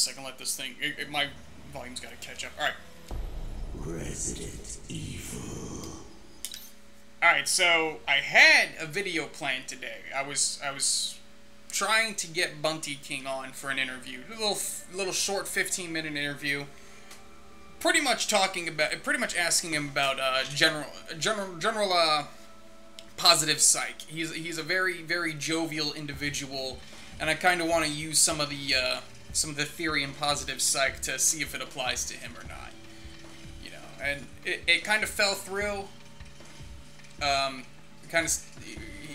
second. Let this thing. My volume's got to catch up. All right. Resident Evil. All right. So I had a video planned today. I was trying to get Bunty King on for an interview. A little short 15-minute interview. Pretty much asking him about general positive psych. He's a very, very jovial individual, and I kind of want to use some of the theory in positive psych to see if it applies to him or not. You know, and it kind of fell through.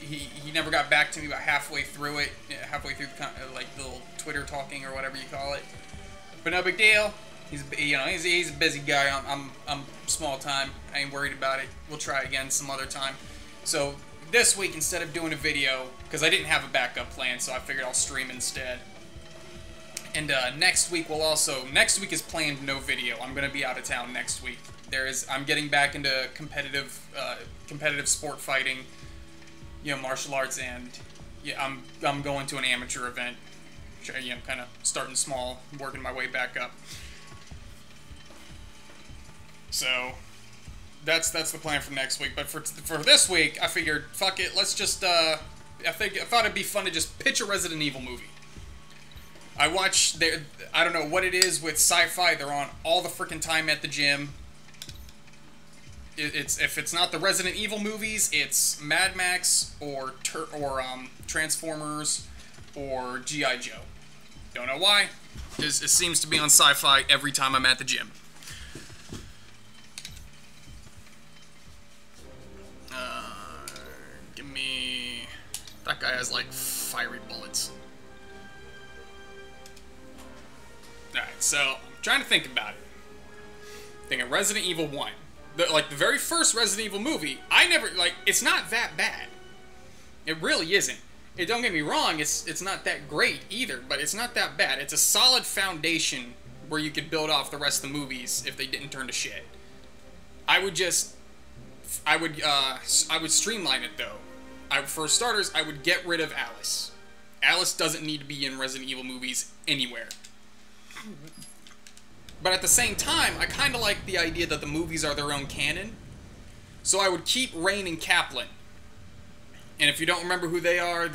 He never got back to me about halfway through the little Twitter talking or whatever you call it. But no big deal. He's a busy guy. I'm small time. I ain't worried about it. We'll try again some other time. So this week, instead of doing a video, because I didn't have a backup plan, so I figured I'll stream instead. And next week is planned no video. I'm gonna be out of town next week. I'm getting back into competitive sport fighting, martial arts, and I'm going to an amateur event. Kind of starting small, working my way back up. So that's the plan for next week. But for this week, I figured, fuck it, let's just I thought it'd be fun to just pitch a Resident Evil movie. I don't know what it is with sci-fi. They're on all the freaking time at the gym. If it's not the Resident Evil movies, it's Mad Max or Transformers or G.I. Joe. Don't know why. It seems to be on sci-fi every time I'm at the gym. Give me... That guy has, like, fiery bullets. Alright, so, I'm trying to think about it. Thinking Resident Evil 1. The very first Resident Evil movie, it's not that bad. It really isn't. Don't get me wrong, it's not that great either, but it's not that bad. It's a solid foundation where you could build off the rest of the movies if they didn't turn to shit. I would streamline it though. For starters, I would get rid of Alice. Alice doesn't need to be in Resident Evil movies anywhere. But at the same time, I kind of like the idea that the movies are their own canon. So I would keep Rain and Kaplan. And if you don't remember who they are,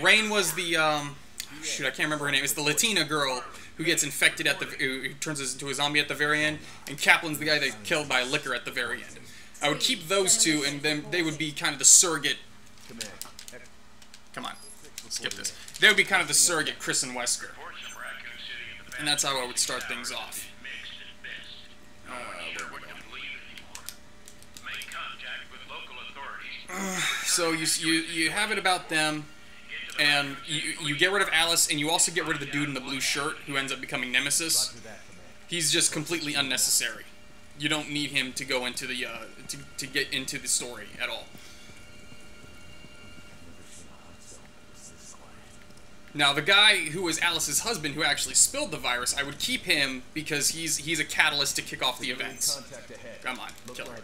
Rain was the, shoot, I can't remember her name. It's the Latina girl who gets infected who turns into a zombie at the very end. And Kaplan's the guy that's killed by liquor at the very end. I would keep those two, and then they would be kind of the surrogate. Come on, let's skip this. They would be kind of the surrogate Chris and Wesker. And that's how I would start things off. So you have it about them, and you get rid of Alice, and you also get rid of the dude in the blue shirt who ends up becoming Nemesis. He's just completely unnecessary. You don't need him to go into the to get into the story at all. Now, the guy who was Alice's husband, who actually spilled the virus, I would keep him because he's a catalyst to kick off the events. Come on, kill him.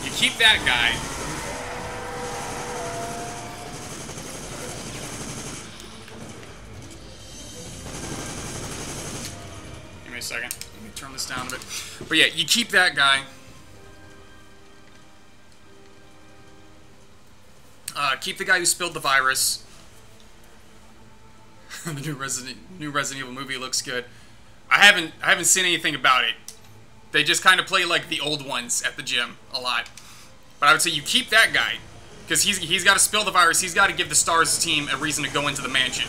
You keep that guy. Give me a second. Let me turn this down a bit. But yeah, you keep that guy. Keep the guy who spilled the virus. The new Resident Evil movie looks good. I haven't seen anything about it. They just kind of play like the old ones at the gym a lot. But I would say you keep that guy, because he's got to spill the virus. He's got to give the STARS team a reason to go into the mansion.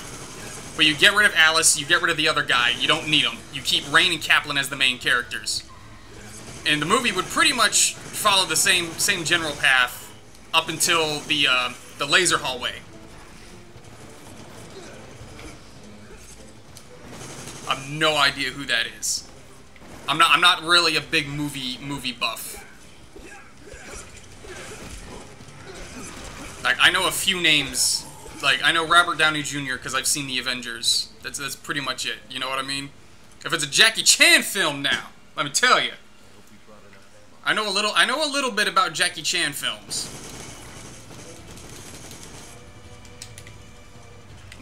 But you get rid of Alice. You get rid of the other guy. You don't need them. You keep Rain and Kaplan as the main characters. And the movie would pretty much follow the same general path up until the laser hallway. I have no idea who that is. I'm not really a big movie buff. Like, I know a few names. Like, I know Robert Downey Jr. because I've seen the Avengers. That's pretty much it. You know what I mean? If it's a Jackie Chan film now, let me tell you. I know a little bit about Jackie Chan films.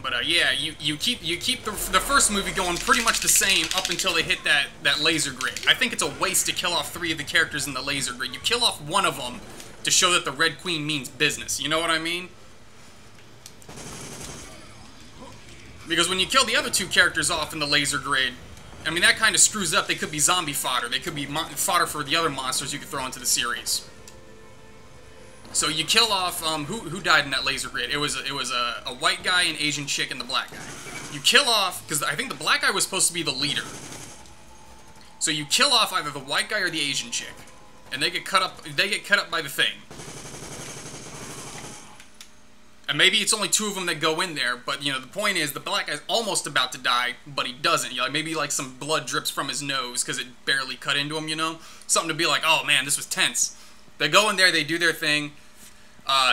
But yeah, you keep the first movie going pretty much the same up until they hit that laser grid. I think it's a waste to kill off 3 of the characters in the laser grid. You kill off one of them to show that the Red Queen means business. You know what I mean? Because when you kill the other 2 characters off in the laser grid, I mean, that kind of screws up. They could be zombie fodder. They could be fodder for the other monsters you could throw into the series. So you kill off, who died in that laser grid? It was a white guy, an Asian chick, and the black guy. You kill off, because I think the black guy was supposed to be the leader. So you kill off either the white guy or the Asian chick. And they get cut up by the thing. And maybe it's only 2 of them that go in there, but, you know, the point is, the black guy's almost about to die, but he doesn't. You know, maybe, like, some blood drips from his nose, because it barely cut into him, you know? Something to be like, oh, man, this was tense. They go in there, they do their thing,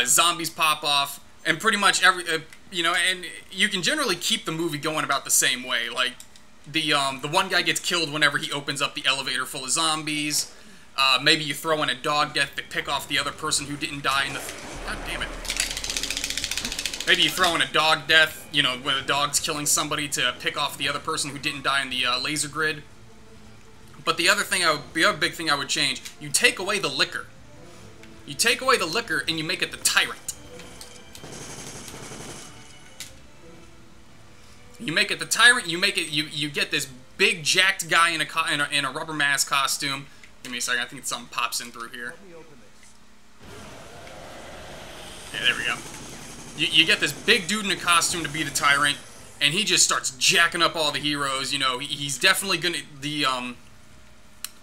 zombies pop off, and pretty much you know, and you can generally keep the movie going about the same way. Like, the one guy gets killed whenever he opens up the elevator full of zombies. Maybe you throw in a dog death to pick off the other person who didn't die in the... God damn it. Maybe you throw in a dog death, you know, where the dog's killing somebody to pick off the other person who didn't die in the laser grid. But the other big thing I would change, you take away the liquor. You take away the liquor and you make it the tyrant. You make it the tyrant. You make it. You get this big jacked guy in a rubber mask costume. Give me a second. I think something pops in through here. Yeah, there we go. You get this big dude in a costume to be the tyrant, and he just starts jacking up all the heroes. You know, he's definitely gonna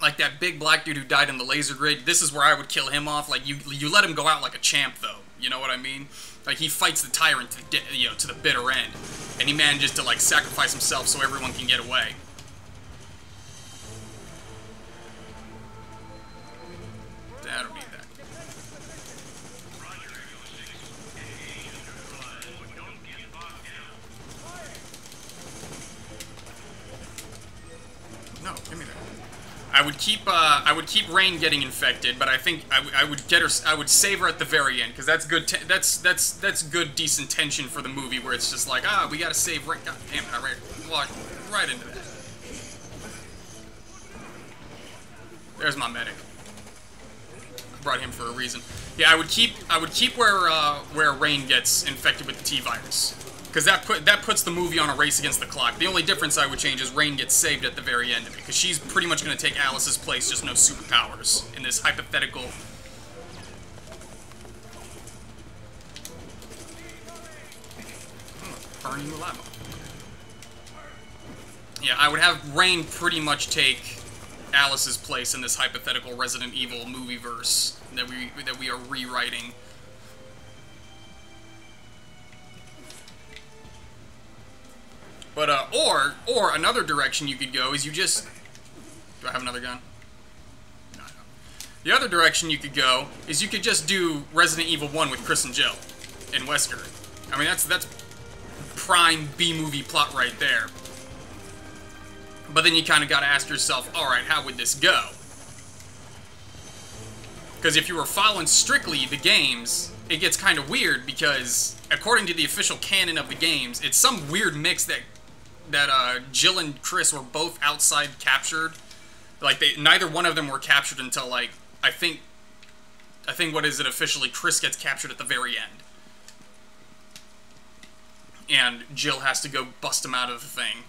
like that big black dude who died in the laser grid. This is where I would kill him off. Like you let him go out like a champ, though. You know what I mean? Like he fights the tyrant to the bitter end, and he manages to like sacrifice himself so everyone can get away. I don't need that. No, give me that. I would keep Rain getting infected, but I think I would get her. I would save her at the very end because that's good. That's good, decent tension for the movie where it's just like, we gotta save Rain. God damn it! I walked right into that. There's my medic. I brought him for a reason. Yeah, I would keep where Rain gets infected with the T-virus. Because that puts the movie on a race against the clock. The only difference I would change is Rain gets saved at the very end of it. Because she's pretty much going to take Alice's place, just no superpowers. In this hypothetical... burning the lava. Yeah, I would have Rain pretty much take Alice's place in this hypothetical Resident Evil movie-verse that we are rewriting. But, or another direction you could go is you just... Do I have another gun? No, I don't. The other direction you could go is you could just do Resident Evil 1 with Chris and Jill in Wesker. I mean, that's prime B-movie plot right there. But then you kind of got to ask yourself, alright, how would this go? Because if you were following strictly the games, it gets kind of weird because, according to the official canon of the games, it's some weird mix that Jill and Chris were both outside captured. Like, neither one of them were captured until, like, I think what is it officially, Chris gets captured at the very end. And Jill has to go bust him out of the thing.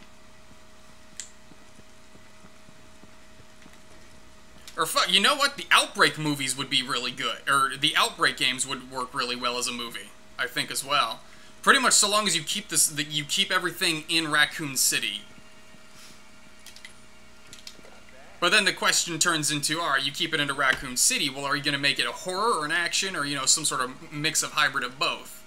Or fuck, you know what? The Outbreak movies would be really good. Or the Outbreak games would work really well as a movie, I think, as well. Pretty much so long as you keep you keep everything in Raccoon City. But then the question turns into, alright, you keep it into Raccoon City, well, are you going to make it a horror or an action or, you know, some sort of mix of hybrid of both?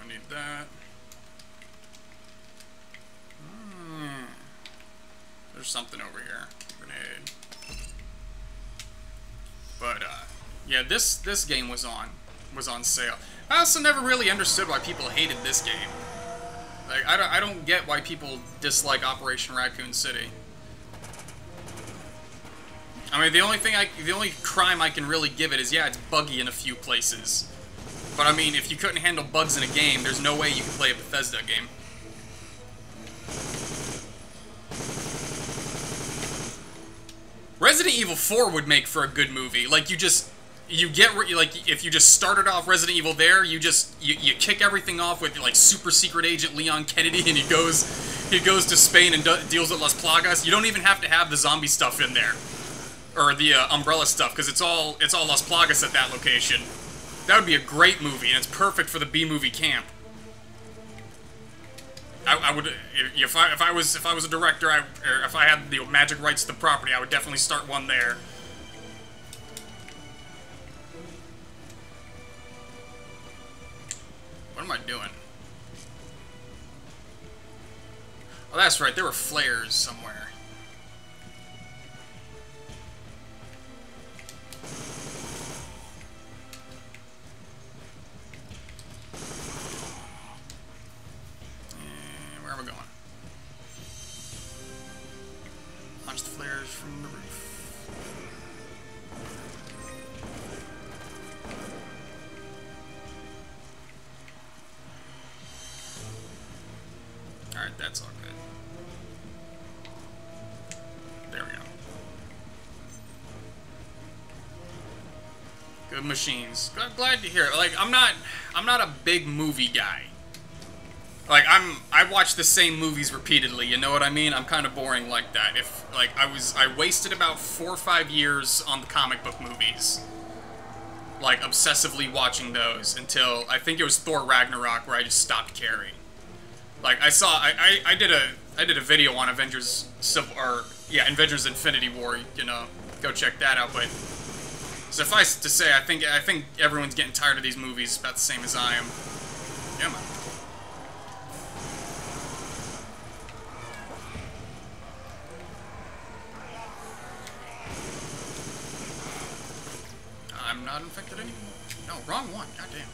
I need that. There's something over here. Grenade. But, Yeah, this game was on sale. I also never really understood why people hated this game. Like, I don't get why people dislike Operation Raccoon City. I mean, the only crime I can really give it is, yeah, it's buggy in a few places. But I mean, if you couldn't handle bugs in a game, there's no way you can play a Bethesda game. Resident Evil 4 would make for a good movie. Like, if you just started off Resident Evil there, you kick everything off with, like, super secret agent Leon Kennedy, and he goes to Spain and deals with Las Plagas. You don't even have to have the zombie stuff in there. Or the Umbrella stuff, because it's all Las Plagas at that location. That would be a great movie, and it's perfect for the B-movie camp. I would, if I was a director, or if I had the magic rights to the property, I would definitely start one there. What am I doing? Oh, that's right. There were flares somewhere. Where am I going? Launch the flares from the roof. Alright, that's all good. There we go. Good machines. Glad to hear it. Like, I'm not a big movie guy. Like, I watch the same movies repeatedly, you know what I mean? I'm kind of boring like that. I wasted about 4 or 5 years on the comic book movies. Like, obsessively watching those until, I think it was Thor Ragnarok, where I just stopped caring. Like, I did a video on Avengers Infinity War, you know, go check that out, but suffice it to say, I think everyone's getting tired of these movies about the same as I am. Yeah, man. I'm not infected anymore. No, wrong one. Goddamn.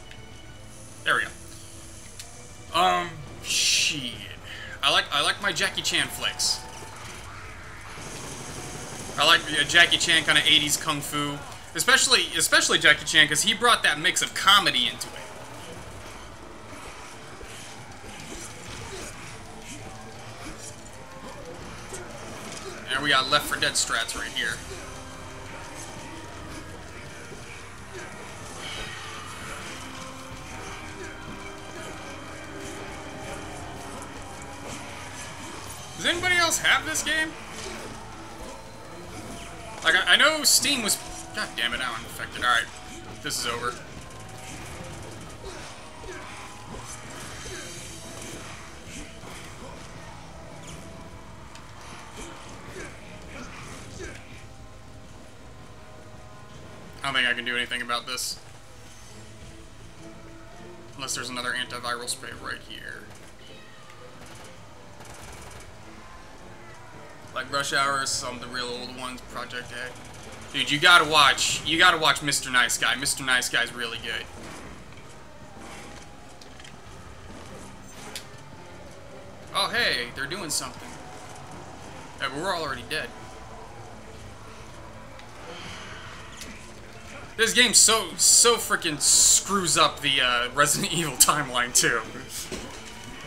There we go. Shit. I like my Jackie Chan flicks. I like Jackie Chan kind of 80s kung fu, especially Jackie Chan, because he brought that mix of comedy into it. And we got Left 4 Dead strats right here. Does anybody else have this game? Like, I know Steam was... God damn it, now I'm infected. Alright, this is over. I don't think I can do anything about this. Unless there's another antiviral spray right here. Like Rush Hour, some of the real old ones, Project A. Dude, you gotta watch Mr. Nice Guy. Mr. Nice Guy's really good. Oh, hey, they're doing something. Yeah, but we're all already dead. This game so freaking screws up the Resident Evil timeline, too.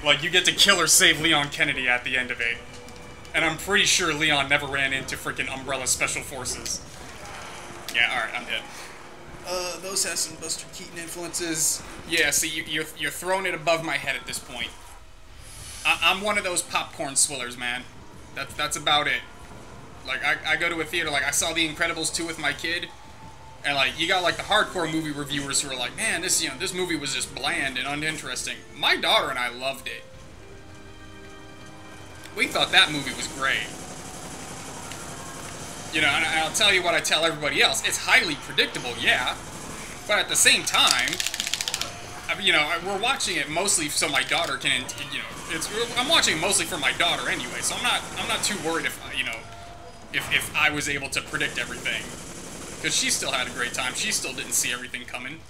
Like, you get to kill or save Leon Kennedy at the end of it. And I'm pretty sure Leon never ran into freaking Umbrella Special Forces. Yeah, alright, I'm dead. Those have some Buster Keaton influences. Yeah, see, you're throwing it above my head at this point. I'm one of those popcorn swillers, man. That's about it. Like, I go to a theater, like, I saw The Incredibles 2 with my kid, and, like, you got, like, the hardcore movie reviewers who are like, man, this movie was just bland and uninteresting. My daughter and I loved it. We thought that movie was great. You know, and I'll tell you what I tell everybody else. It's highly predictable, yeah. But at the same time, you know, we're watching it mostly so my daughter can, you know, I'm watching it mostly for my daughter anyway, so I'm not too worried if, you know, if I was able to predict everything. Because she still had a great time. She still didn't see everything coming.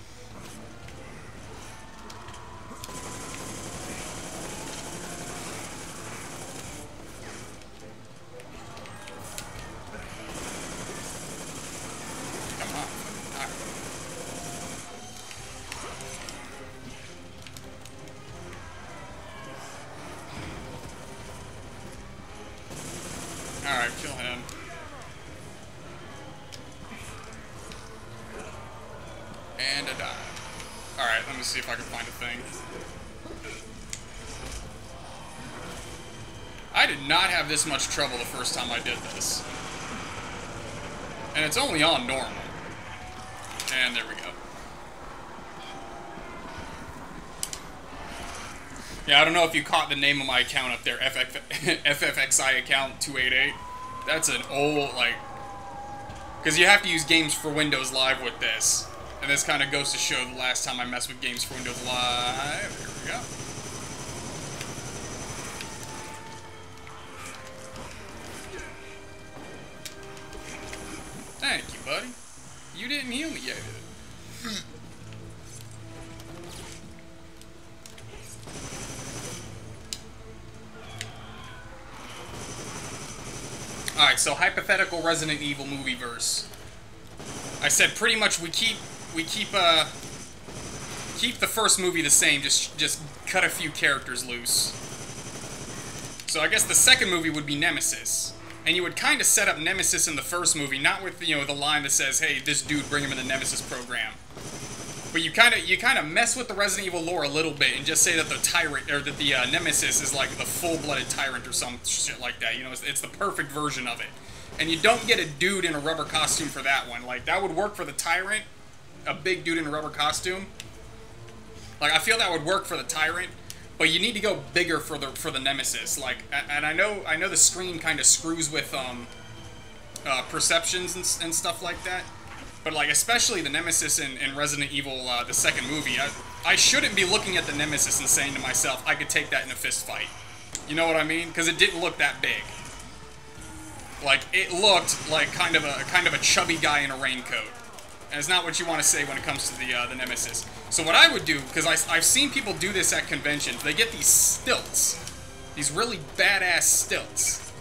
Come on. Alright, kill him. And I died. Alright, let me see if I can find a thing. I did not have this much trouble the first time I did this. And it's only on normal. And there we go. Yeah, I don't know if you caught the name of my account up there, FFXI account 288. That's an old, like... Because you have to use Games for Windows Live with this. And this kind of goes to show the last time I messed with Games for Windows Live. Here we go. Thank you, buddy. You didn't heal me yet, did it? Alright, so hypothetical Resident Evil movie verse. I said pretty much we keep the first movie the same, just cut a few characters loose. So I guess the second movie would be Nemesis. And you would kind of set up Nemesis in the first movie, not with, you know, the line that says, hey, this dude, bring him in the Nemesis program. But you kind of mess with the Resident Evil lore a little bit and just say that the tyrant, or that the Nemesis is like the full-blooded tyrant or some shit like that. You know, it's the perfect version of it. And you don't get a dude in a rubber costume for that one. Like, that would work for the tyrant, a big dude in a rubber costume. Like, I feel that would work for the tyrant, but you need to go bigger for the Nemesis. Like, and I know the screen kind of screws with perceptions and stuff like that. But, like, especially the Nemesis in Resident Evil, the second movie, I shouldn't be looking at the Nemesis and saying to myself, I could take that in a fist fight. You know what I mean? Because it didn't look that big. Like, it looked like kind of a chubby guy in a raincoat. And it's not what you want to say when it comes to the Nemesis. So what I would do, because I've seen people do this at conventions, they get these stilts. These really badass stilts.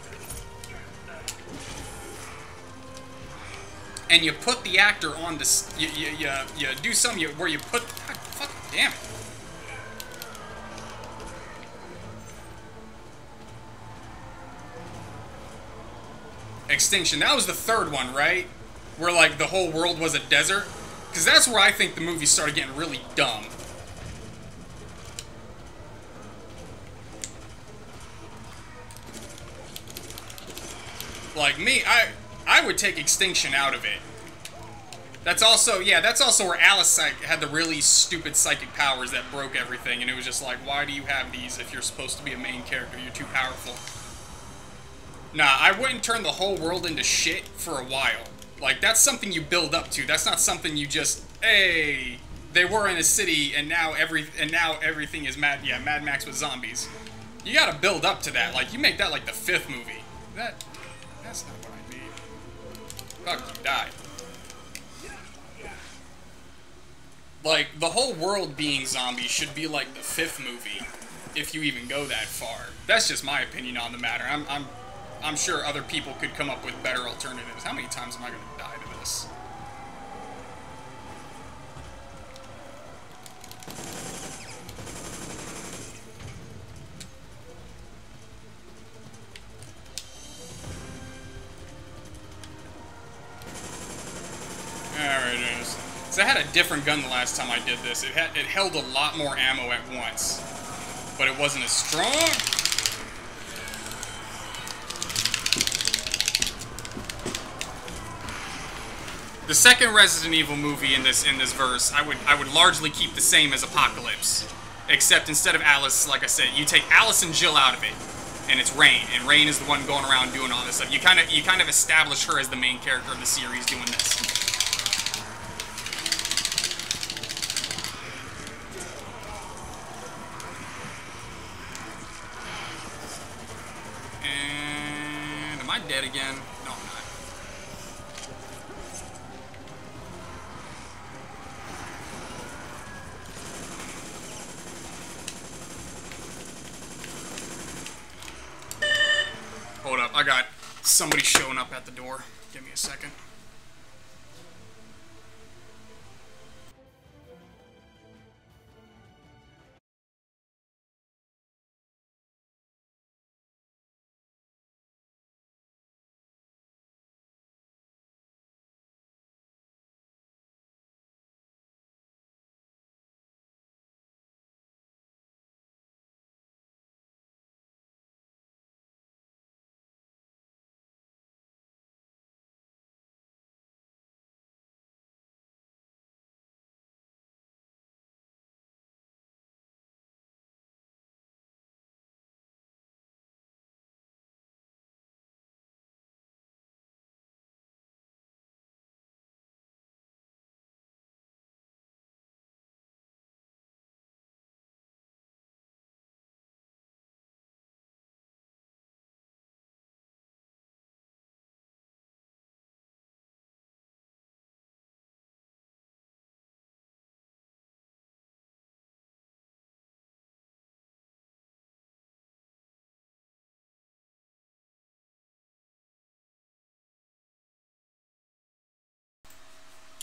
And you put the actor on this, you do some, where you put, God, fuck, damn it. Extinction, that was the third one, right? Where, like, the whole world was a desert? Because that's where I think the movie started getting really dumb. Like, me, I would take Extinction out of it. That's also, yeah, that's also where Alice had the really stupid psychic powers that broke everything, and it was just like, why do you have these if you're supposed to be a main character? You're too powerful. Nah, I wouldn't turn the whole world into shit for a while. Like, that's something you build up to. That's not something you just, hey, they were in a city, and now everything is Mad Max with zombies. You gotta build up to that. Like, you make that like the 5th movie. That's not what I need. Fuck, you died. Like, the whole world being zombies should be like the 5th movie, if you even go that far. That's just my opinion on the matter. I'm sure other people could come up with better alternatives. How many times am I going to die to this? There it is. So I had a different gun the last time I did this. It held a lot more ammo at once, but it wasn't as strong. The second Resident Evil movie in this verse, I would largely keep the same as Apocalypse, except instead of Alice, like I said, you take Alice and Jill out of it, and it's Rain, and Rain is the one going around doing all this stuff. You kind of establish her as the main character of the series doing this. And am I dead again? No, I'm not. I got somebody showing up at the door. Give me a second.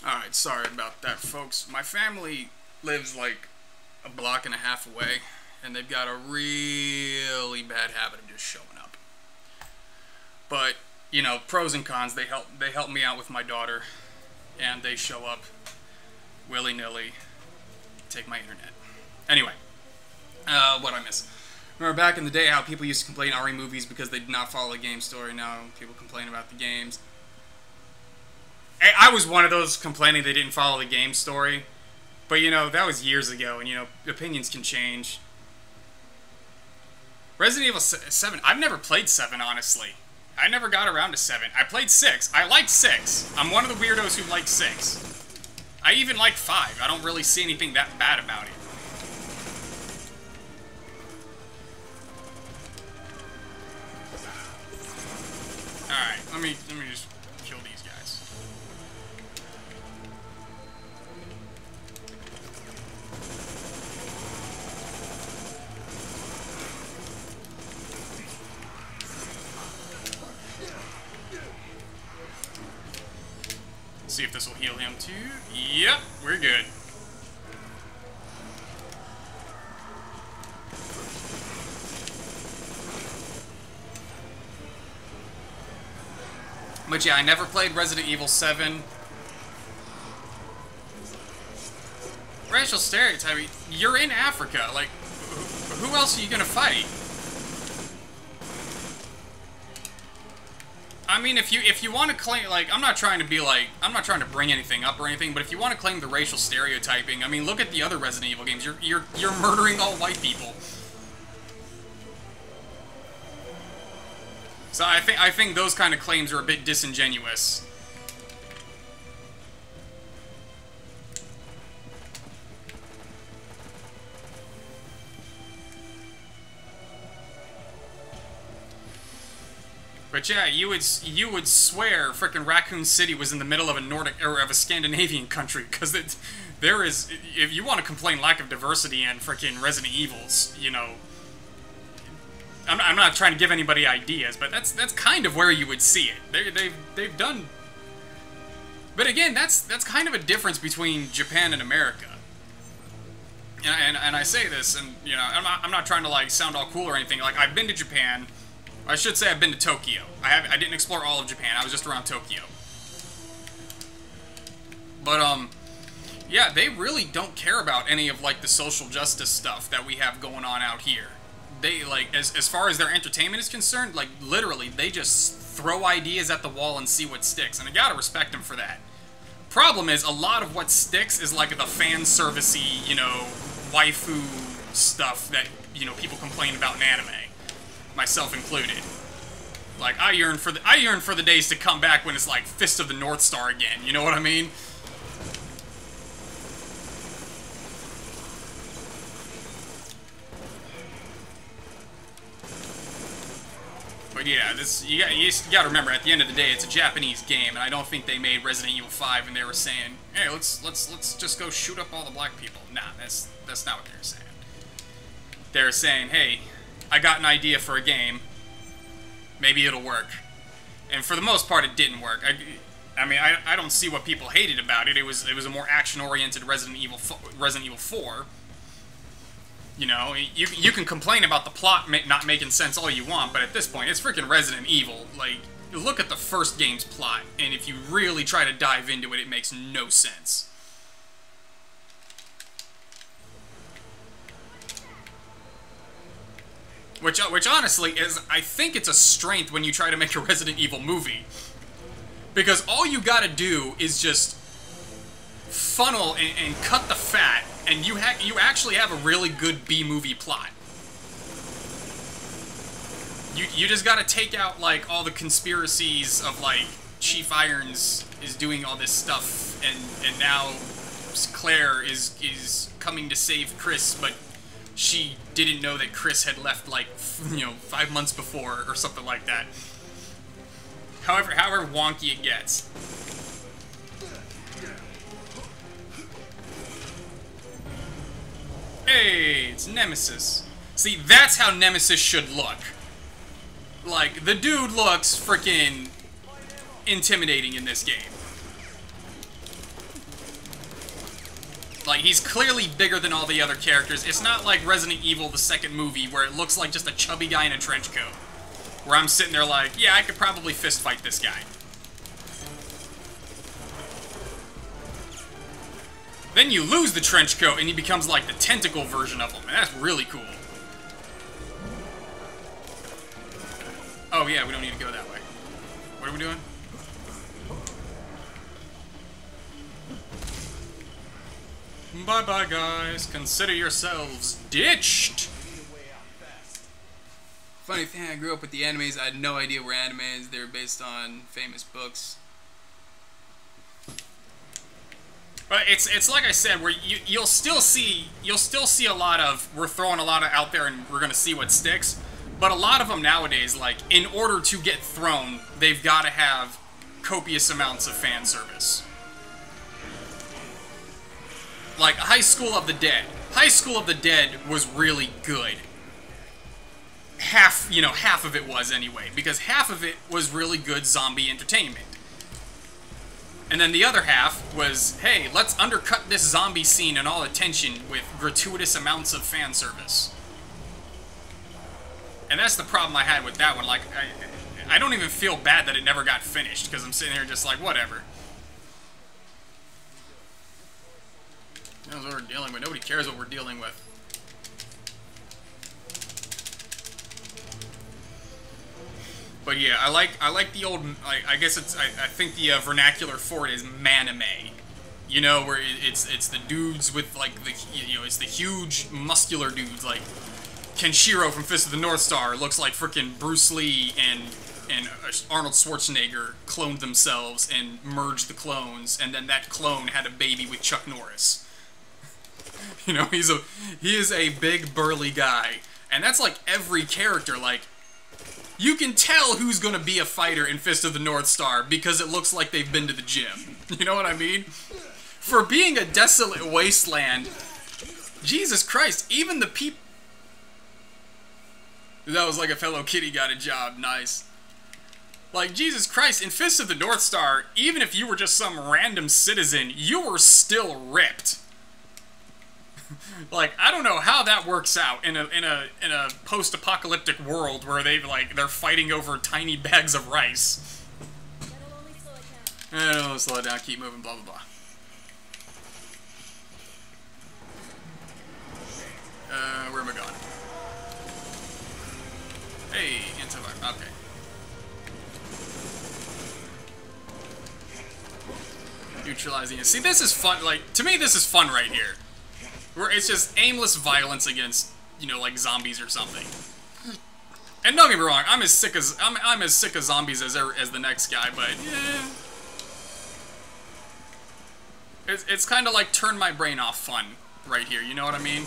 Alright, sorry about that, folks. My family lives like a block and a half away, and they've got a really bad habit of just showing up. But, you know, pros and cons, they help me out with my daughter, and they show up willy-nilly, take my internet. Anyway, what I miss? Remember back in the day how people used to complain RE movies because they did not follow the game story? Now people complain about the games. I was one of those complaining they didn't follow the game story. But, you know, that was years ago, and, you know, opinions can change. Resident Evil 7, I've never played 7, honestly. I never got around to 7. I played 6. I liked 6. I'm one of the weirdos who liked 6. I even like 5. I don't really see anything that bad about it. Alright, let me just kill these guys. See if this will heal him too. Yep, we're good. But yeah, I never played Resident Evil 7. Racial stereotyping. You're in Africa. Like, who else are you gonna fight? I mean, if you want to claim, like, I'm not trying to bring anything up or anything, but if you want to claim the racial stereotyping, I mean, look at the other Resident Evil games. You're murdering all white people. So I think those kind of claims are a bit disingenuous. But yeah, you would swear frickin' Raccoon City was in the middle of a Nordic or of a Scandinavian country, because there is, if you want to complain lack of diversity in frickin' Resident Evils, you know. I'm not trying to give anybody ideas, but that's kind of where you would see it. They've done. But again, that's kind of a difference between Japan and America. And I say this, and you know, I'm not trying to like sound all cool or anything. Like, I've been to Japan. I should say I've been to Tokyo. I didn't explore all of Japan. I was just around Tokyo. But yeah, they really don't care about any of like the social justice stuff that we have going on out here. They, like, as far as their entertainment is concerned, like, literally, they just throw ideas at the wall and see what sticks, and I gotta respect them for that. Problem is, a lot of what sticks is, like, the fan-servicey, you know, waifu stuff that, you know, people complain about in anime. Myself included. Like, I yearn for the days to come back when it's, like, Fist of the North Star again, you know what I mean? But yeah, you gotta remember, at the end of the day, it's a Japanese game, and I don't think they made Resident Evil 5 and they were saying, hey, let's just go shoot up all the black people. Nah, that's not what they were saying. They're saying, hey, I got an idea for a game. Maybe it'll work. And for the most part, it didn't work. I mean, I don't see what people hated about it. It was a more action-oriented Resident Evil 4. You know, you can complain about the plot not making sense all you want, but at this point, it's freaking Resident Evil. Like, look at the first game's plot, and if you really try to dive into it, it makes no sense. Which honestly is, I think it's a strength when you try to make a Resident Evil movie. Because all you gotta do is just funnel and cut the fat, and you actually have a really good B-movie plot. You just gotta take out, like, all the conspiracies of, like, Chief Irons is doing all this stuff, and now Claire is coming to save Chris, but she didn't know that Chris had left, like, 5 months before, or something like that. However wonky it gets. Hey, it's Nemesis. See, that's how Nemesis should look. Like, the dude looks freaking intimidating in this game. Like, he's clearly bigger than all the other characters. It's not like Resident Evil, the second movie, where it looks like just a chubby guy in a trench coat. Where I'm sitting there like, yeah, I could probably fist fight this guy. Then you lose the trench coat and he becomes like the tentacle version of him, and that's really cool. Oh yeah, we don't need to go that way. What are we doing? Bye-bye, guys. Consider yourselves ditched. Funny thing, I grew up with the animes. I had no idea where anime is. They were based on famous books. But it's like I said, where you'll still see a lot of, we're throwing a lot of out there and we're gonna see what sticks. But a lot of them nowadays, like, in order to get thrown, they've got to have copious amounts of fan service. Like High School of the Dead. High School of the Dead was really good. Half of it was anyway, because half of it was really good zombie entertainment. And then the other half was, hey, let's undercut this zombie scene and all attention with gratuitous amounts of fan service. And that's the problem I had with that one. Like, I don't even feel bad that it never got finished, because I'm sitting here just like, whatever. That's what we're dealing with. Nobody cares what we're dealing with. But yeah, I like the old. I guess it's. I think the vernacular for it is manime. You know, where it's the dudes with like the it's the huge muscular dudes like Kenshiro from Fist of the North Star looks like frickin' Bruce Lee and Arnold Schwarzenegger cloned themselves and merged the clones, and then that clone had a baby with Chuck Norris. You know, he is a big burly guy, and that's like every character. Like, you can tell who's gonna be a fighter in Fist of the North Star because it looks like they've been to the gym. You know what I mean? For being a desolate wasteland, Jesus Christ, even the people. That was like a fellow kitty got a job, nice. Like, Jesus Christ, in Fist of the North Star, even if you were just some random citizen, you were still ripped. Like, I don't know how that works out in a post-apocalyptic world where they're fighting over tiny bags of rice. It'll slow it down, keep moving, blah blah blah. Where am I going? Hey, antivirus. Okay. Neutralizing it. See, this is fun. Like, to me, this is fun right here. Where it's just aimless violence against, like zombies or something. And don't get me wrong, I'm as sick of zombies as the next guy, but yeah. It's kind of like turn my brain off fun right here. You know what I mean?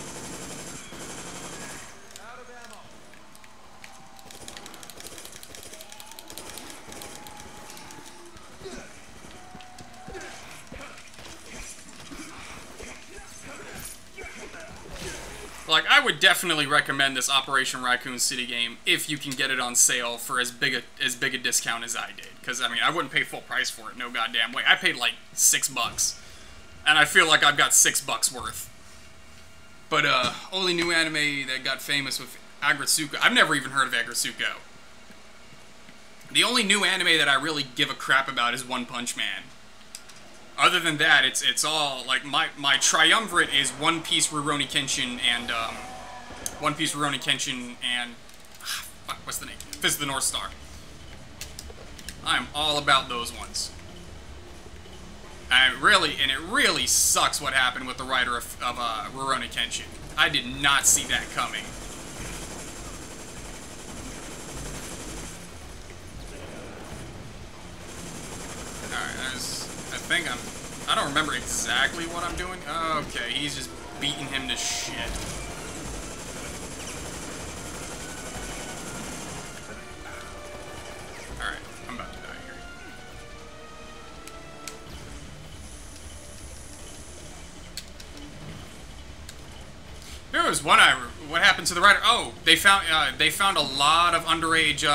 like, I would definitely recommend this Operation Raccoon City game if you can get it on sale for as big a discount as I did. Because, I mean, I wouldn't pay full price for it, no goddamn way. I paid like $6. And I feel like I've got $6 worth. But, only new anime that got famous with Agretsuko. I've never even heard of Agretsuko. The only new anime that I really give a crap about is One Punch Man. Other than that, it's all, like, my triumvirate is One Piece, Rurouni Kenshin, and, fuck, what's the name? Fist of the North Star. I'm all about those ones. And it really sucks what happened with the writer of Rurouni Kenshin. I did not see that coming. Alright, I don't remember exactly what I'm doing. Okay, he's just beating him to shit. Alright, I'm about to die here. There was one what happened to the writer? Oh, they found a lot of underage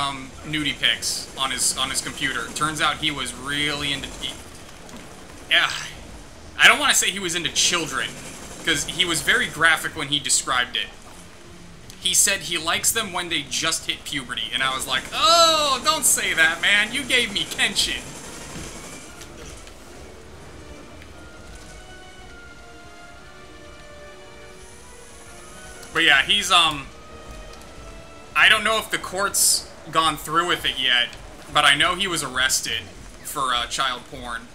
nudie pics on his computer. Turns out he was really into. Yeah, I don't want to say he was into children, because he was very graphic when he described it. He said he likes them when they just hit puberty, and I was like, oh, don't say that, man. You gave me Kenshin. But yeah, he's, I don't know if the court's gone through with it yet, but I know he was arrested for, child porn.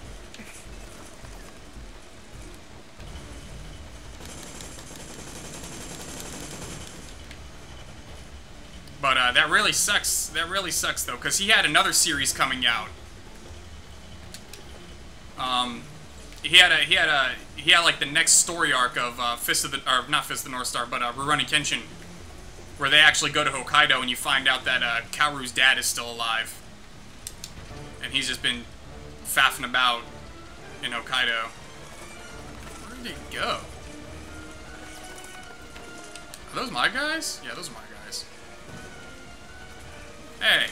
But, that really sucks. That really sucks, though, because he had another series coming out. He had like the next story arc of not Fist of the North Star, but Rurouni Kenshin, where they actually go to Hokkaido and you find out that Kaoru's dad is still alive, and he's just been faffing about in Hokkaido. Where did he go? Are those my guys? Yeah, those are my guys. Hey.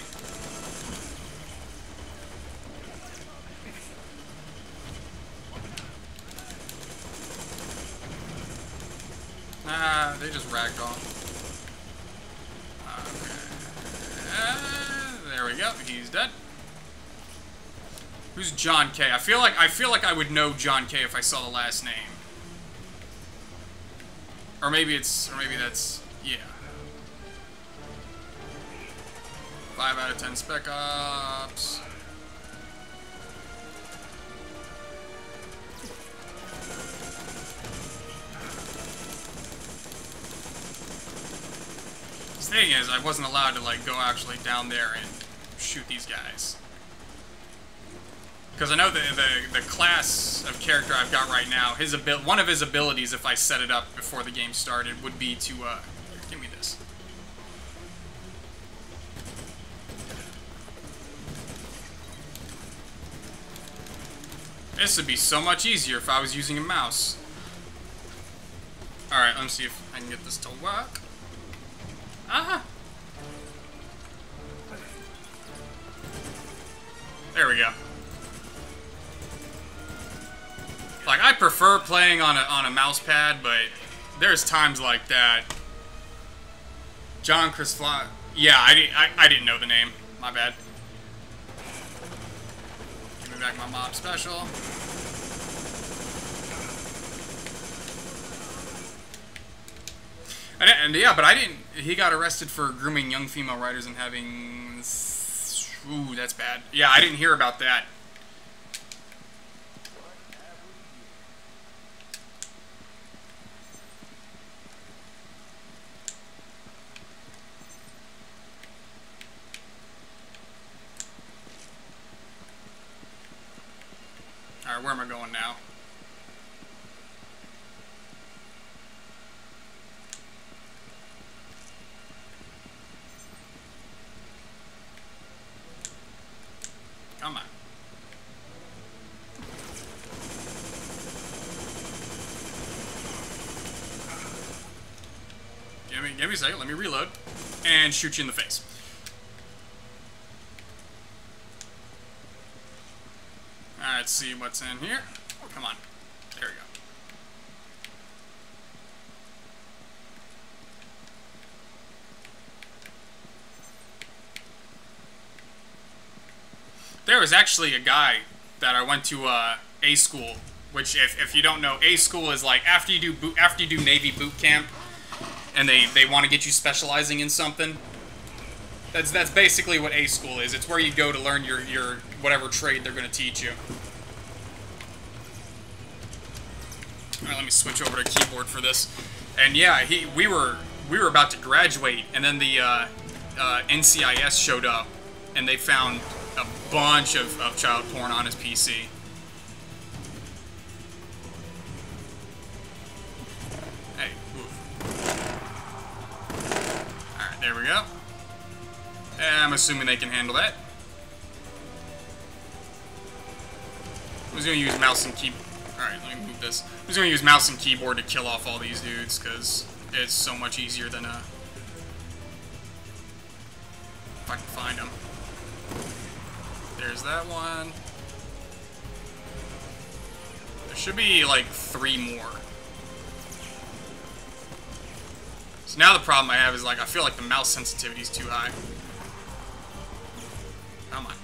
Nah, they just ragdoll. Okay. There we go. He's dead. Who's John K? I feel like I would know John K if I saw the last name. Or maybe that's yeah. 5 out of 10 Spec Ops. The thing is, I wasn't allowed to like go actually down there and shoot these guys. Because I know the class of character I've got right now, one of his abilities, if I set it up before the game started, would be to, give me this. This would be so much easier if I was using a mouse. Alright, let me see if I can get this to work. Ah! There we go. Like, I prefer playing on a mouse pad, but there's times like that. John Chris Fly. Yeah, I didn't know the name. My bad. Give me back my mob special. And yeah, but I didn't. He got arrested for grooming young female writers and having. Ooh, that's bad. Yeah, I didn't hear about that. Alright, where am I going now? Come on. give me a second. Let me reload. And shoot you in the face. Alright, let's see what's in here. Come on. There we go. There was actually a guy that I went to A school, which if you don't know, A school is like after you do Navy boot camp, and they want to get you specializing in something. That's basically what A school is. It's where you go to learn your whatever trade they're going to teach you. All right, let me switch over to keyboard for this. And yeah, we were about to graduate, and then the NCIS showed up, and they found a bunch of child porn on his PC. Hey, move. Alright, there we go. And I'm assuming they can handle that. I'm just gonna use mouse and keyboard. Alright, let me move this. I'm just gonna use mouse and keyboard to kill off all these dudes, because it's so much easier than if I can find them. There's that one. There should be like 3 more. So now the problem I have is like I feel like the mouse sensitivity is too high. Come on.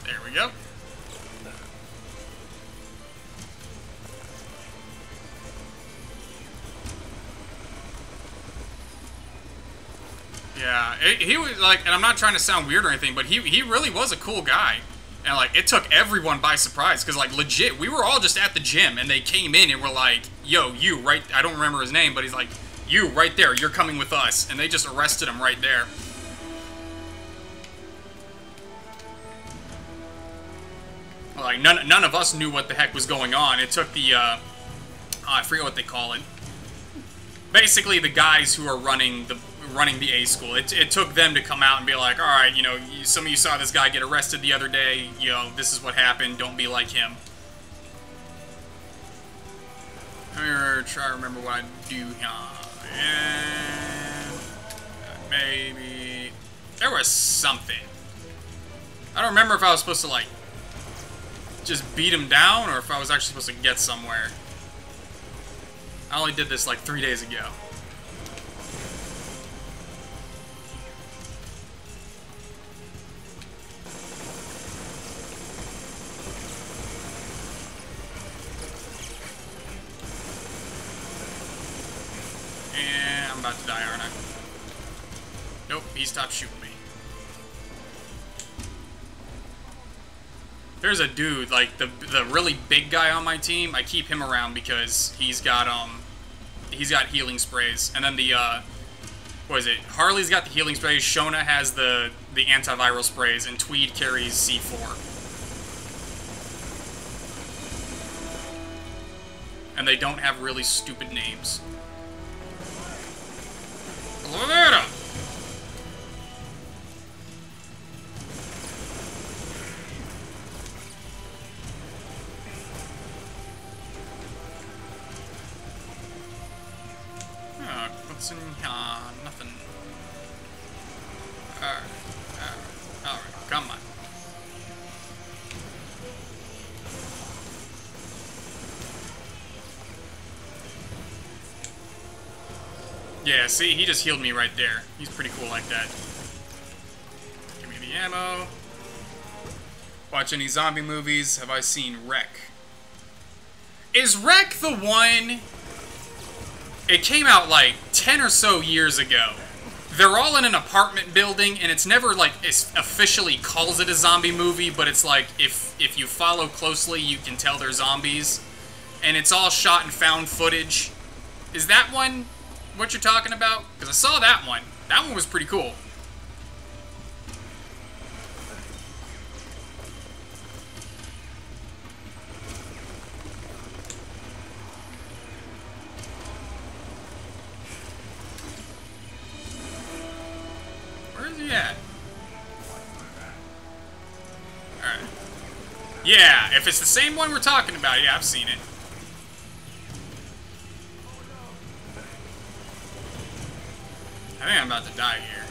There we go. Yeah, he was like, and I'm not trying to sound weird or anything, but he really was a cool guy. And like, it took everyone by surprise, because like, legit, we were all just at the gym, and they came in and were like, yo, you, right, I don't remember his name, but he's like, you, right there, you're coming with us. And they just arrested him right there. Like, none of us knew what the heck was going on. It took the, I forget what they call it. Basically, the guys who are running the A school. It took them to come out and be like, all right, you know, some of you saw this guy get arrested the other day. You know, this is what happened. Don't be like him. Let me try to remember what I do here. And maybe there was something. I don't remember if I was supposed to like just beat him down or if I was actually supposed to get somewhere. I only did this like 3 days ago. And I'm about to die, aren't I? Nope, he stopped shooting me. There's a dude, like, the really big guy on my team. I keep him around because he's got healing sprays. And then the, what is it? Harley's got the healing sprays, Shona has the antiviral sprays, and Tweed carries C4. And they don't have really stupid names. Lavera! What's in here? Nothing. Alright, come on. Yeah, see, he just healed me right there. He's pretty cool like that. Give me the ammo. Watch any zombie movies? Have I seen Wreck? Is Wreck the one... It came out like 10 or so years ago. They're all in an apartment building, and it's never like it officially calls it a zombie movie, but it's like if you follow closely, you can tell they're zombies. And it's all shot and found footage. Is that one what you're talking about? Because I saw that one. That one was pretty cool. Yeah. Alright. Yeah, if it's the same one we're talking about, yeah, I've seen it. I think I'm about to die here.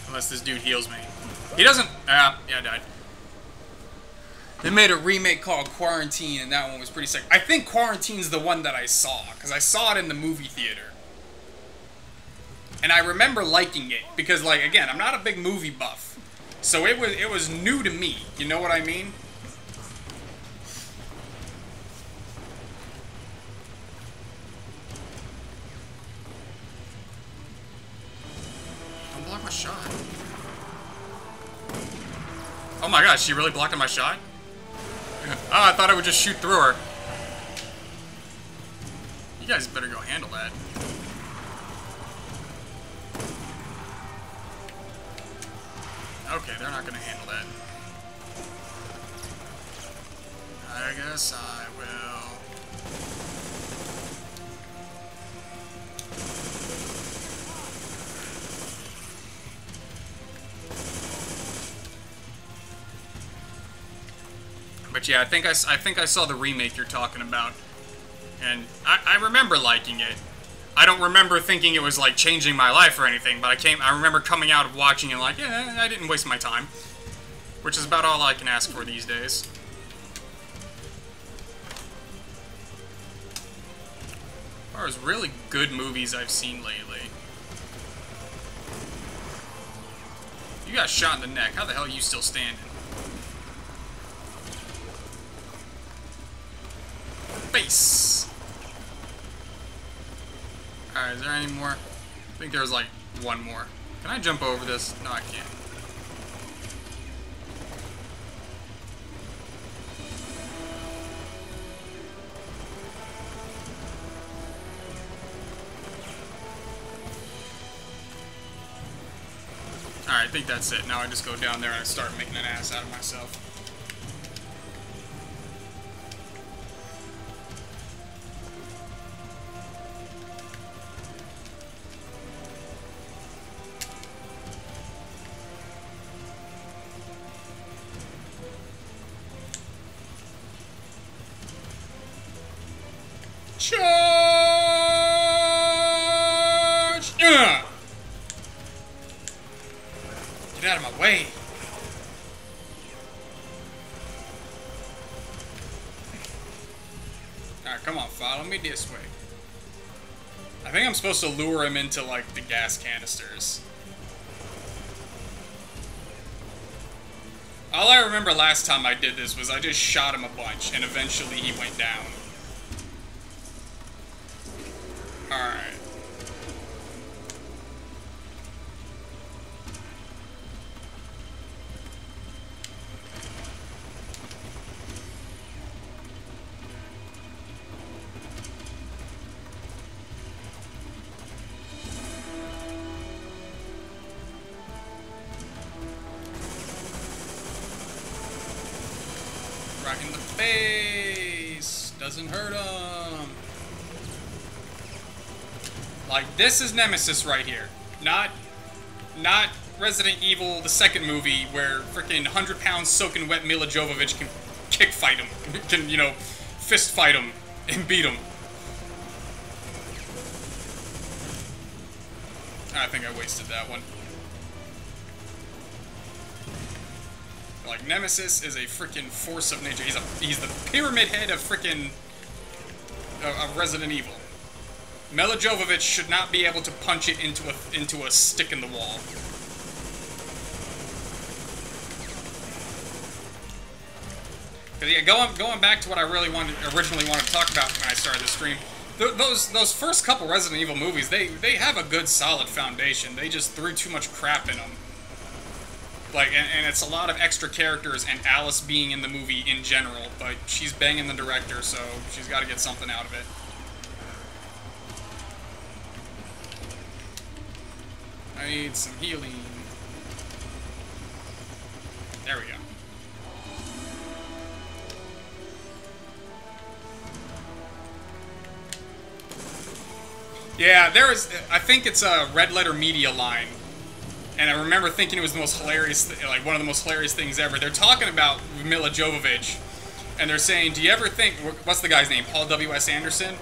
Unless this dude heals me. He doesn't... yeah, I died. They made a remake called Quarantine, and that one was pretty sick. I think Quarantine's the one that I saw, because I saw it in the movie theater. And I remember liking it, because, like, again, I'm not a big movie buff. So it was new to me, you know what I mean? Don't block my shot. Oh my gosh, she really blocked my shot? Oh, I thought I would just shoot through her. You guys better go handle that. Okay, they're not gonna handle that. I guess I will. But yeah, I think I saw the remake you're talking about, and I remember liking it. I don't remember thinking it was like changing my life or anything, but I remember coming out of watching it like, yeah, I didn't waste my time, which is about all I can ask for these days. As far as really good movies I've seen lately. You got shot in the neck. How the hell are you still standing? Face. Alright, is there any more? I think there's like one more. Can I jump over this? No, I can't. Alright, I think that's it. Now I just go down there and I start making an ass out of myself. Charge! Get out of my way. Alright, come on, follow me this way. I think I'm supposed to lure him into, like, the gas canisters. All I remember last time I did this was I just shot him a bunch, and eventually he went down. Alright. Right in the face. Doesn't hurt him. Like, this is Nemesis right here. Not Resident Evil, the second movie, where freaking 100-pound soaking wet Mila Jovovich can kick fight him. Can, you know, fist fight him and beat him. I think I wasted that one. Like, Nemesis is a freaking force of nature. He's the pyramid head of freaking of Resident Evil. Mila Jovovich should not be able to punch it into a stick in the wall. Cause yeah, going back to what I really originally wanted to talk about when I started the stream, those first couple Resident Evil movies, they have a good solid foundation. They just threw too much crap in them. Like, and it's a lot of extra characters and Alice being in the movie in general, but she's banging the director, so she's got to get something out of it. I need some healing. There we go. Yeah, I think it's a Red Letter Media line. And I remember thinking it was the most hilarious, like one of the most hilarious things ever. They're talking about Mila Jovovich, and they're saying, do you ever think, what's the guy's name? Paul W.S. Anderson?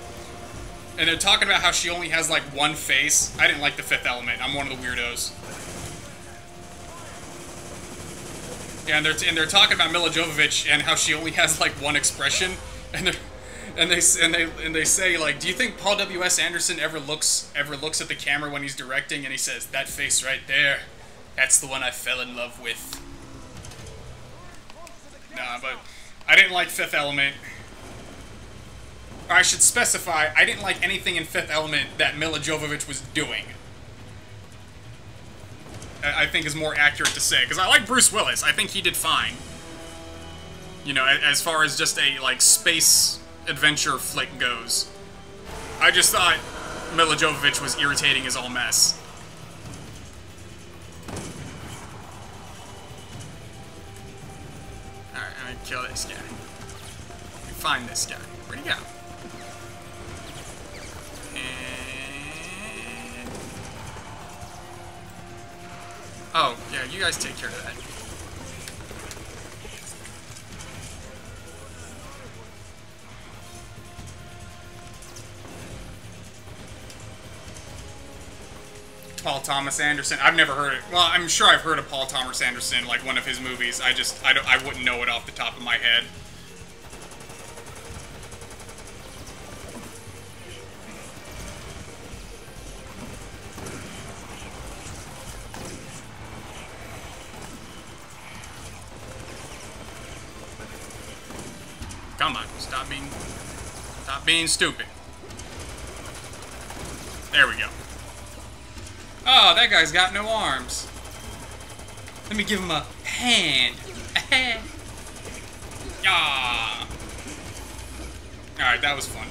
And they're talking about how she only has, like, one face. I didn't like The Fifth Element. I'm one of the weirdos. Yeah, and they're talking about Milla Jovovich and how she only has, like, one expression. And they say, like, do you think Paul W.S. Anderson ever looks at the camera when he's directing? And he says, that face right there, that's the one I fell in love with. Nah, but I didn't like Fifth Element. Or I should specify, I didn't like anything in Fifth Element that Milla Jovovich was doing. I think is more accurate to say. Because I like Bruce Willis. I think he did fine. You know, as far as just a, like, space adventure flick goes. I just thought Milla Jovovich was irritating as all mess. Alright, I'm gonna kill this guy. Find this guy. Where'd he go? And... oh, yeah, you guys take care of that. Paul Thomas Anderson. I've never heard it. Well, I'm sure I've heard of Paul Thomas Anderson, like one of his movies. I wouldn't know it off the top of my head. Come on, stop being stupid. There we go. Oh, that guy's got no arms. Let me give him a hand. Ah. Alright, that was fun.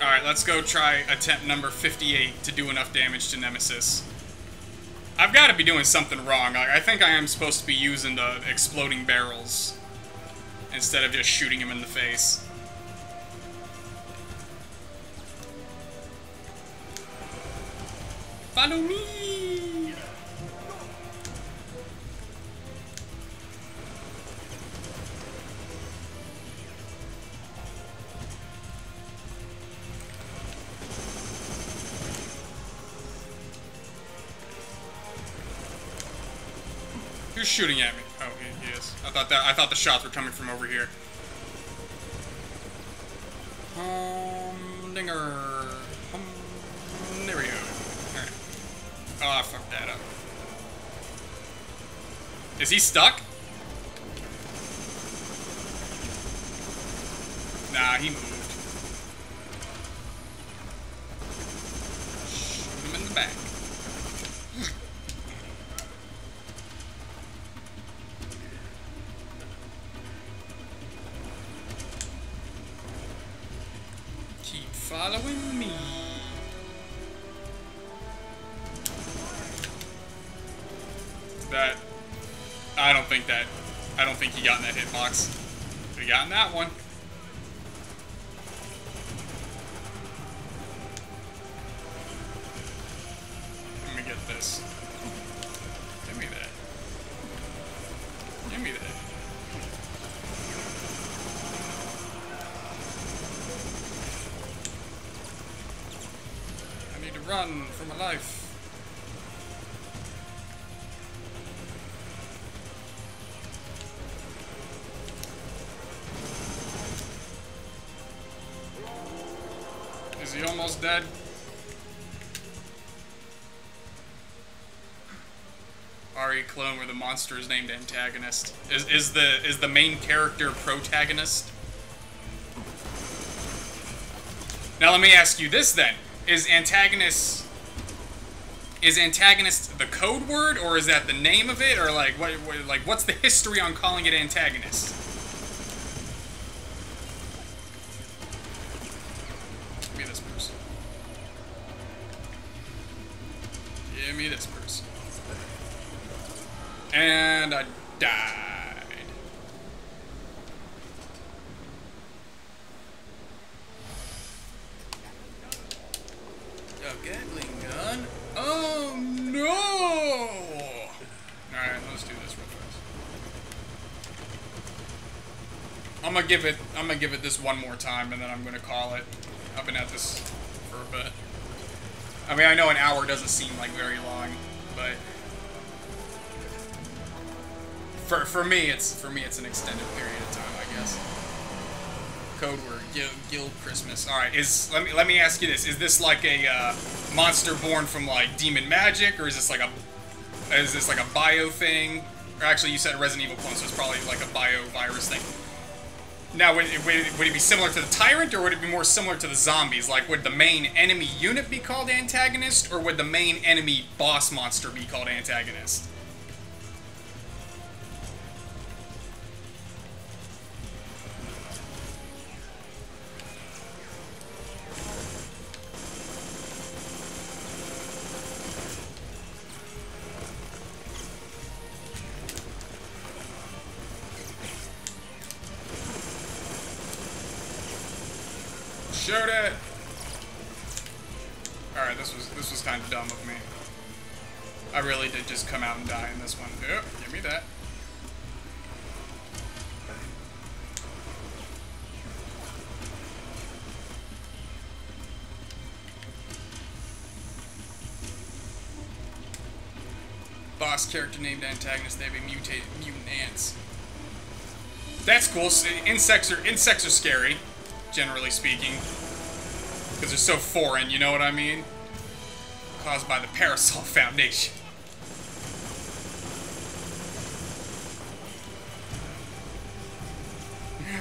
Alright, let's go try attempt number 58 to do enough damage to Nemesis. I've got to be doing something wrong. I think I am supposed to be using the exploding barrels instead of just shooting him in the face. Follow me! Who's shooting at me? Oh, he is. I thought the shots were coming from over here. Dinger. There we go. Alright. Oh, I fucked that up. Is he stuck? Nah, he moved. Shoot him in the back. Following me. I don't think he got in that hitbox. He got in that one. Let me get this. Give me that. Give me that. Run for my life. Is he almost dead? RE clone where the monster is named antagonist. Is the main character protagonist? Now let me ask you this then. Is antagonist the code word, or is that the name of it, or like what's the history on calling it antagonist? Give me this person. Give me this person. And I died. A Gatling gun? Oh no! Alright, let's do this real fast. I'm gonna give it this one more time, and then I'm gonna call it. I've been at this for a bit. I mean, I know an hour doesn't seem like very long, but for me it's an extended period of time, I guess. Code word, Guild Christmas. All right, let me ask you this: is this like a monster born from like demon magic, or is this like a bio thing? Or actually, you said Resident Evil clone, so it's probably like a bio virus thing. Now, would it be similar to the Tyrant, or would it be more similar to the zombies? Like, would the main enemy unit be called antagonist, or would the main enemy boss monster be called antagonist? Showed it. All right, this was kind of dumb of me. I really did just come out and die in this one. Yep, give me that. Boss character named antagonist. They have a mutated mutant ants. That's cool. Insects are scary, generally speaking, because they're so foreign, you know what I mean? Caused by the Parasol Foundation.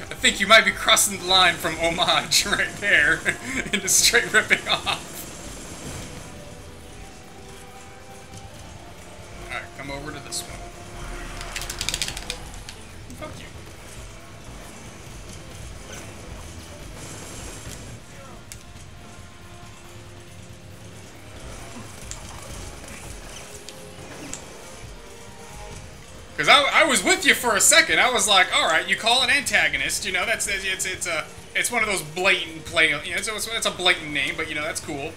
I think you might be crossing the line from homage right there into straight ripping off. Alright, come over to this one. Fuck you. Because I was with you for a second. I was like, all right, you call it antagonist. You know, it's one of those blatant play. You know, it's a blatant name, but you know that's cool.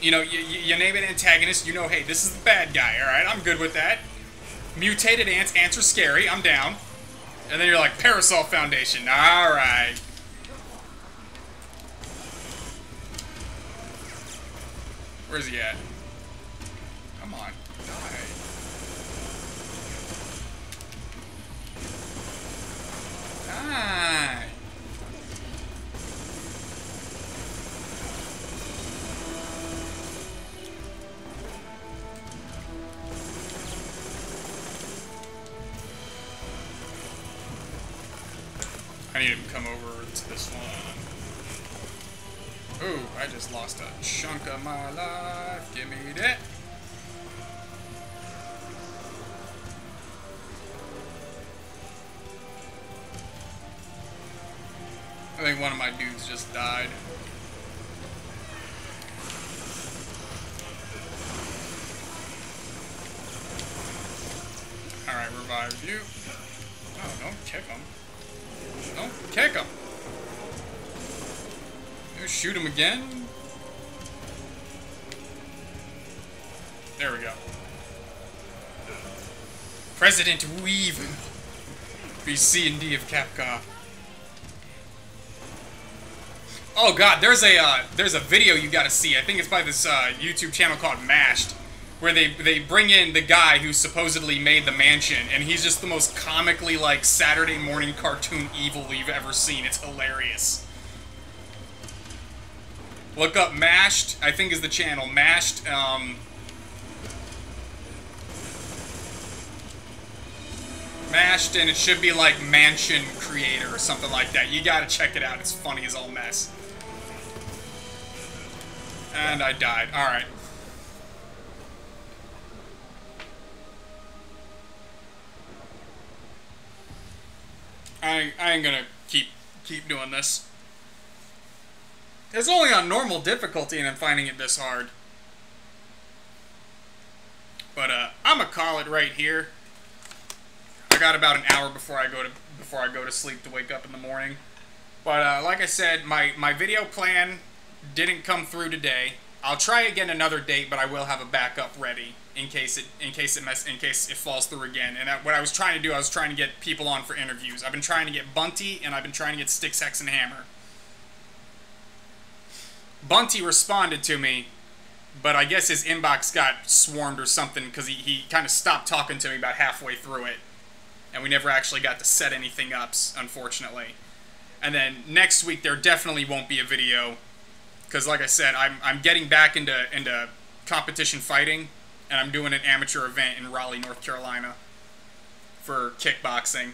You know, you name it antagonist. You know, hey, this is the bad guy. All right, I'm good with that. Mutated ants. Ants are scary. I'm down. And then you're like Parasol Foundation. All right. Where's he at? Come on. Die. Die. I need him to come over to this one. Ooh, I just lost a chunk of my life. Give me that. I think one of my dudes just died. Alright, revive you. Oh, don't kick him. Don't kick him. You shoot him again. There we go. President Weave. B.C. of Capcom. Oh god, there's a video you gotta see. I think it's by this YouTube channel called Mashed, where they bring in the guy who supposedly made the mansion, and he's just the most comically like Saturday morning cartoon evil you've ever seen. It's hilarious. Look up Mashed, I think is the channel. Mashed, Mashed, and it should be like Mansion Creator or something like that. You gotta check it out. It's funny as all mess. And I died. Alright. I ain't gonna keep doing this. It's only on normal difficulty and I'm finding it this hard. But I'm gonna call it right here. I got about an hour before I go to sleep to wake up in the morning. But like I said, my video plan didn't come through today. I'll try again another date, but I will have a backup ready in case it falls through again. And what I was trying to do, I was trying to get people on for interviews. I've been trying to get Bunty, and I've been trying to get Styx, Hex, and Hammer. Bunty responded to me, but I guess his inbox got swarmed or something because he kind of stopped talking to me about halfway through it. And we never actually got to set anything up, unfortunately. And then next week there definitely won't be a video because, like I said, I'm getting back into competition fighting, and I'm doing an amateur event in Raleigh, North Carolina for kickboxing.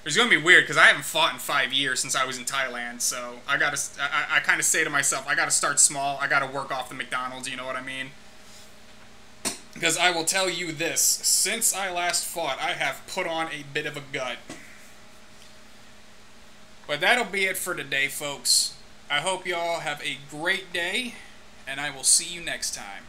It's going to be weird because I haven't fought in 5 years since I was in Thailand, so I kind of say to myself, I got to start small. I got to work off the McDonald's, you know what I mean? Because I will tell you this, since I last fought, I have put on a bit of a gut. But that'll be it for today, folks. I hope y'all have a great day, and I will see you next time.